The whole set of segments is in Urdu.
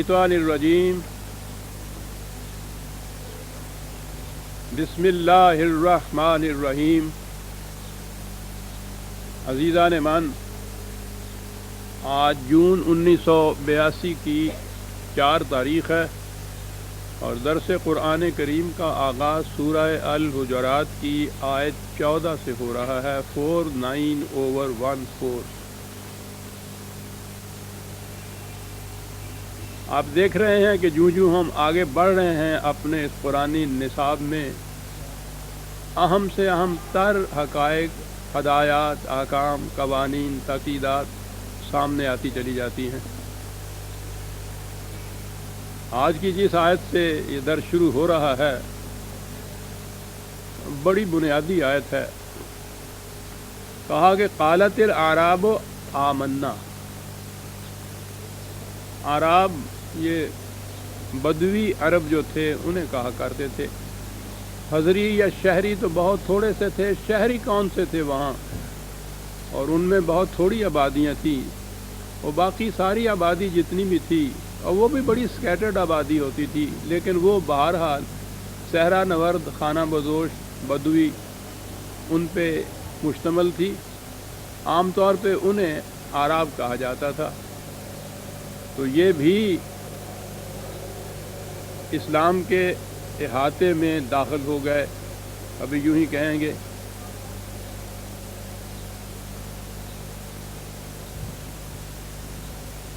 الرجیم بسم اللہ الرحمن الرحیم۔ عزیزان من، آج جون 1982 کی 4 تاریخ ہے اور درس قرآن کریم کا آغاز سورہ الحجرات کی آیت 14 سے ہو رہا ہے۔ 49/14۔ آپ دیکھ رہے ہیں کہ جوں ہم آگے بڑھ رہے ہیں اپنے اس قرآنی نصاب میں، اہم سے اہم تر حقائق، ہدایات، احکام، قوانین، تاکیدات سامنے آتی چلی جاتی ہیں۔ آج کی جس آیت سے یہ درس شروع ہو رہا ہے بڑی بنیادی آیت ہے۔ کہا کہ قالت الاعراب آمنا۔ اعراب یہ بدوی عرب جو تھے انہیں کہا کرتے تھے۔ حضری یا شہری تو بہت تھوڑے سے تھے، شہری کون سے تھے وہاں، اور ان میں بہت تھوڑی آبادیاں تھیں، اور باقی ساری آبادی جتنی بھی تھی، اور وہ بھی بڑی سکیٹرڈ آبادی ہوتی تھی، لیکن وہ بہرحال صحرا نورد، خانہ بدوش، بدوی ان پہ مشتمل تھی۔ عام طور پہ انہیں اعراب کہا جاتا تھا۔ تو یہ بھی اسلام کے احاطے میں داخل ہو گئے، ابھی یوں ہی کہیں گے۔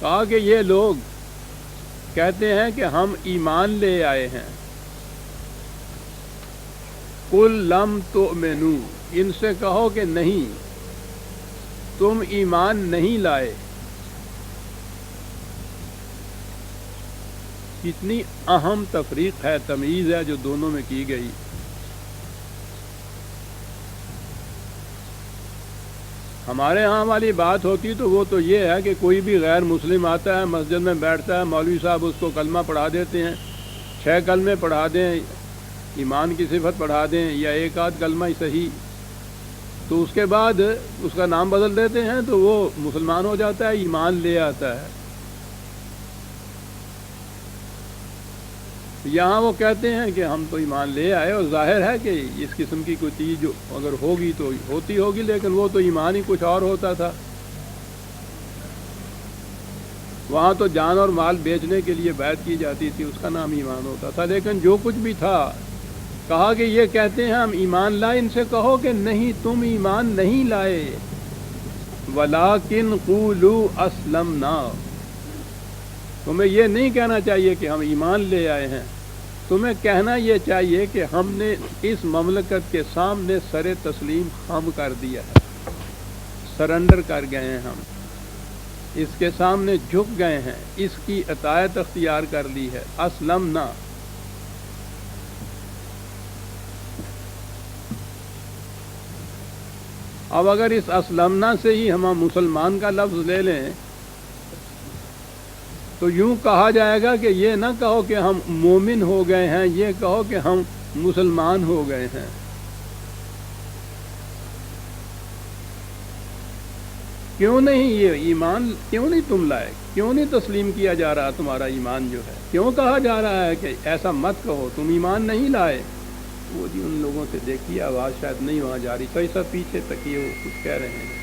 کہا کہ یہ لوگ کہتے ہیں کہ ہم ایمان لے آئے ہیں۔ قل لم تؤمنوا، ان سے کہو کہ نہیں، تم ایمان نہیں لائے۔ کتنی اہم تفریق ہے، تمیز ہے جو دونوں میں کی گئی۔ ہمارے ہاں والی بات ہوتی تو وہ تو یہ ہے کہ کوئی بھی غیر مسلم آتا ہے، مسجد میں بیٹھتا ہے، مولوی صاحب اس کو کلمہ پڑھا دیتے ہیں، 6 کلمے پڑھا دیں، ایمان کی صفت پڑھا دیں، یا 1 آدھ کلمہ ہی صحیح، تو اس کے بعد اس کا نام بدل دیتے ہیں تو وہ مسلمان ہو جاتا ہے، ایمان لے آتا ہے۔ یہاں وہ کہتے ہیں کہ ہم تو ایمان لے آئے، اور ظاہر ہے کہ اس قسم کی کوئی چیز جو اگر ہوگی تو ہوتی ہوگی، لیکن وہ تو ایمان ہی کچھ اور ہوتا تھا۔ وہاں تو جان اور مال بیچنے کے لیے بیعت کی جاتی تھی، اس کا نام ایمان ہوتا تھا۔ لیکن جو کچھ بھی تھا، کہا کہ یہ کہتے ہیں ہم ایمان لائے، ان سے کہو کہ نہیں، تم ایمان نہیں لائے۔ وَلَٰكِنْ قُولُوا أَسْلَمْنَا، تمہیں یہ نہیں کہنا چاہیے کہ ہم ایمان لے آئے ہیں، تمہیں کہنا یہ چاہیے کہ ہم نے اس مملکت کے سامنے سر تسلیم خم کر دیا ہے، سرنڈر کر گئے ہیں، ہم اس کے سامنے جھک گئے ہیں، اس کی اطاعت اختیار کر لی ہے۔ اسلمنا۔ اب اگر اس اسلمنا سے ہی ہم مسلمان کا لفظ لے لیں تو یوں کہا جائے گا کہ یہ نہ کہو کہ ہم مومن ہو گئے ہیں، یہ کہو کہ ہم مسلمان ہو گئے ہیں۔ کیوں نہیں یہ ایمان، کیوں نہیں تم لائے، کیوں نہیں تسلیم کیا جا رہا تمہارا ایمان جو ہے، کیوں کہا جا رہا ہے کہ ایسا مت کہو، تم ایمان نہیں لائے؟ وہ جی ان لوگوں سے دیکھیے، آواز شاید نہیں وہاں جا رہی، تو ایسا پیچھے تکیے، وہ کچھ کہہ رہے ہیں۔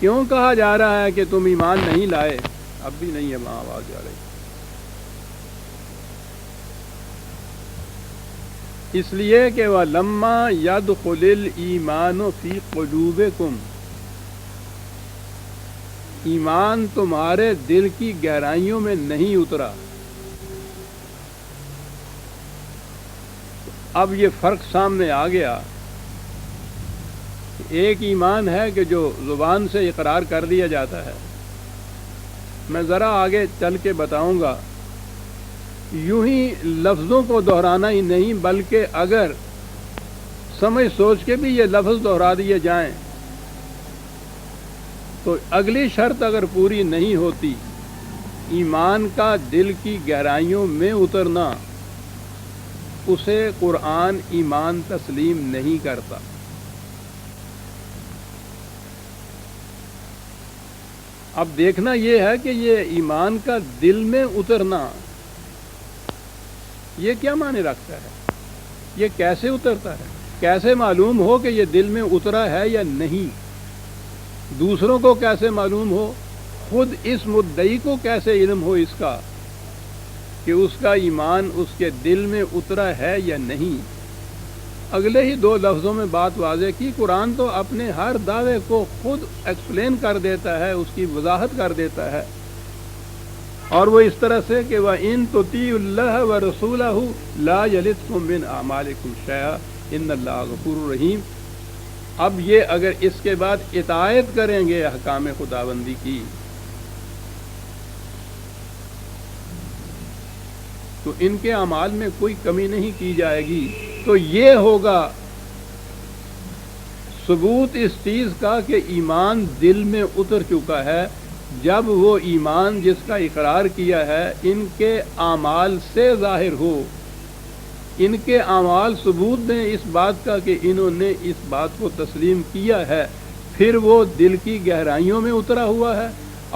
کیوں کہا جا رہا ہے کہ تم ایمان نہیں لائے؟ اب بھی نہیں ہے وہاں آواز جا رہی۔ اس لیے کہ وَلَمَّا يَدْخُلِ الْإِيمَانُ فِي قُلُوبِكُمْ، ایمان تمہارے دل کی گہرائیوں میں نہیں اترا۔ اب یہ فرق سامنے آ گیا۔ ایک ایمان ہے کہ جو زبان سے اقرار کر دیا جاتا ہے، میں ذرا آگے چل کے بتاؤں گا، یوں ہی لفظوں کو دہرانا ہی نہیں، بلکہ اگر سمجھ سوچ کے بھی یہ لفظ دہرا دیے جائیں تو اگلی شرط اگر پوری نہیں ہوتی، ایمان کا دل کی گہرائیوں میں اترنا، اسے قرآن ایمان تسلیم نہیں کرتا۔ اب دیکھنا یہ ہے کہ یہ ایمان کا دل میں اترنا یہ کیا معنی رکھتا ہے، یہ کیسے اترتا ہے، کیسے معلوم ہو کہ یہ دل میں اترا ہے یا نہیں، دوسروں کو کیسے معلوم ہو، خود اس مدعی کو کیسے علم ہو اس کا کہ اس کا ایمان اس کے دل میں اترا ہے یا نہیں۔ اگلے ہی 2 لفظوں میں بات واضح کی، قرآن تو اپنے ہر دعوے کو خود ایکسپلین کر دیتا ہے، اس کی وضاحت کر دیتا ہے، اور وہ اس طرح سے کہ وَإِن تُطِيعُوا اللَّهَ وَرَسُولَهُ لَا يَلِتْكُم مِّنْ أَعْمَالِكُمْ شَيْئًا إِنَّ اللَّهَ غَفُورٌ رَحِيمٌ۔ اب یہ اگر اس کے بعد اطاعت کریں گے احکام خداوندی کی تو ان کے اعمال میں کوئی کمی نہیں کی جائے گی۔ تو یہ ہوگا ثبوت اس چیز کا کہ ایمان دل میں اتر چکا ہے، جب وہ ایمان جس کا اقرار کیا ہے ان کے اعمال سے ظاہر ہو، ان کے اعمال ثبوت دیں اس بات کا کہ انہوں نے اس بات کو تسلیم کیا ہے، پھر وہ دل کی گہرائیوں میں اترا ہوا ہے،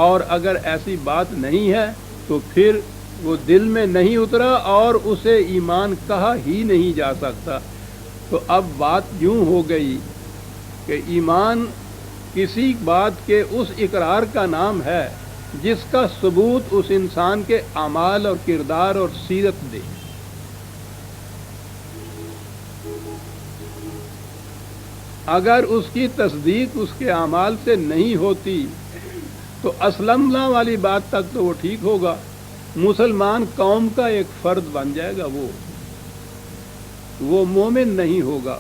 اور اگر ایسی بات نہیں ہے تو پھر وہ دل میں نہیں اترا اور اسے ایمان کہا ہی نہیں جا سکتا۔ تو اب بات یوں ہو گئی کہ ایمان کسی بات کے اس اقرار کا نام ہے جس کا ثبوت اس انسان کے اعمال اور کردار اور سیرت دے۔ اگر اس کی تصدیق اس کے اعمال سے نہیں ہوتی تو اسلمنا والی بات تک تو وہ ٹھیک ہوگا، مسلمان قوم کا ایک فرد بن جائے گا، وہ مومن نہیں ہوگا،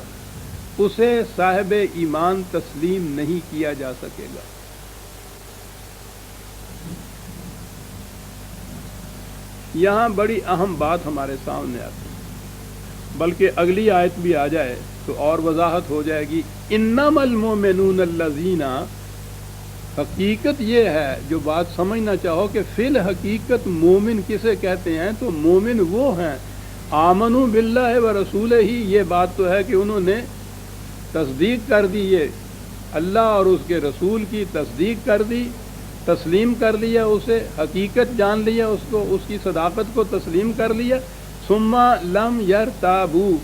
اسے صاحب ایمان تسلیم نہیں کیا جا سکے گا۔ یہاں بڑی اہم بات ہمارے سامنے آتی ہے، بلکہ اگلی آیت بھی آ جائے تو اور وضاحت ہو جائے گی۔ انما المؤمنون الذین، حقیقت یہ ہے جو بات سمجھنا چاہو کہ فی الحقیقت مومن کسے کہتے ہیں، تو مومن وہ ہیں آمنوا باللہ ورسولہ، یہ بات تو ہے کہ انہوں نے تصدیق کر دی، یہ اللہ اور اس کے رسول کی تصدیق کر دی، تسلیم کر لیا، اسے حقیقت جان لیا، اس کو اس کی صداقت کو تسلیم کر لیا، ثم لم یرتابوا،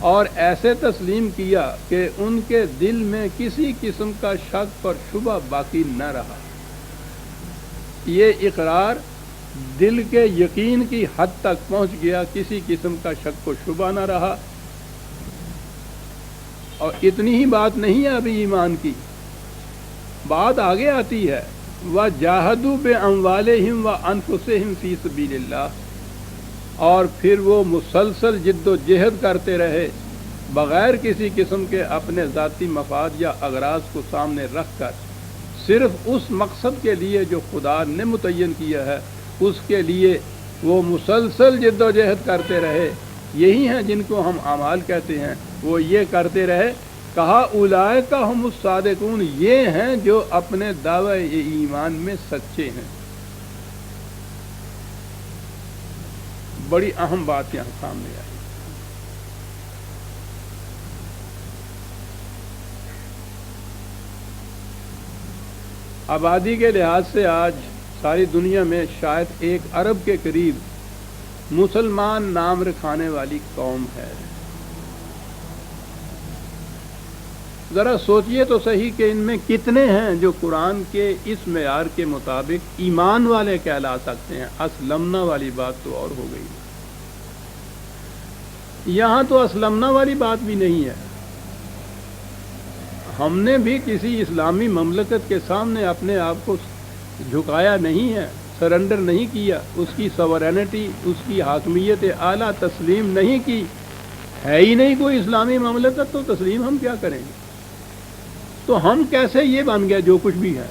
اور ایسے تسلیم کیا کہ ان کے دل میں کسی قسم کا شک اور شبہ باقی نہ رہا۔ یہ اقرار دل کے یقین کی حد تک پہنچ گیا، کسی قسم کا شک و شبہ نہ رہا۔ اور اتنی ہی بات نہیں ہے ابھی ایمان کی، بات آگے آتی ہے، وَجَاهَدُوا بِأَمْوَالِهِمْ وَأَنفُسِهِمْ فِي سَبِيلِ اللَّهِ، اور پھر وہ مسلسل جد و جہد کرتے رہے بغیر کسی قسم کے اپنے ذاتی مفاد یا اغراض کو سامنے رکھ کر، صرف اس مقصد کے لیے جو خدا نے متعین کیا ہے اس کے لیے وہ مسلسل جد و جہد کرتے رہے۔ یہی ہیں جن کو ہم اعمال کہتے ہیں، وہ یہ کرتے رہے۔ کہا اولئک ہم الصادقون، یہ ہیں جو اپنے دعوی ایمان میں سچے ہیں۔ بڑی اہم بات یہاں سامنے آئی۔ آبادی کے لحاظ سے آج ساری دنیا میں شاید 1 ارب کے قریب مسلمان نام رکھانے والی قوم ہے۔ ذرا سوچئے تو صحیح کہ ان میں کتنے ہیں جو قرآن کے اس معیار کے مطابق ایمان والے کہلا سکتے ہیں۔ اسلمنا والی بات تو اور ہو گئی، یہاں تو اسلمنا والی بات بھی نہیں ہے۔ ہم نے بھی کسی اسلامی مملکت کے سامنے اپنے آپ کو جھکایا نہیں ہے، سرنڈر نہیں کیا، اس کی سورینٹی، اس کی حاکمیت اعلیٰ تسلیم نہیں کی، ہے ہی نہیں کوئی اسلامی مملکت، تو تسلیم ہم کیا کریں گے؟ تو ہم کیسے یہ بن گئے جو کچھ بھی ہے؟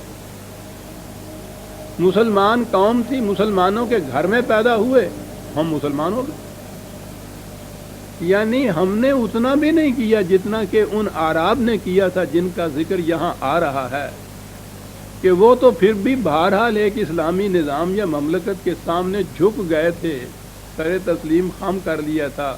مسلمان قوم تھی، مسلمانوں کے گھر میں پیدا ہوئے، ہم مسلمان ہو گئے۔ یعنی ہم نے اتنا بھی نہیں کیا جتنا کہ ان اعراب نے کیا تھا جن کا ذکر یہاں آ رہا ہے، کہ وہ تو پھر بھی بہرحال ایک اسلامی نظام یا مملکت کے سامنے جھک گئے تھے، سر تسلیم خم کر لیا تھا،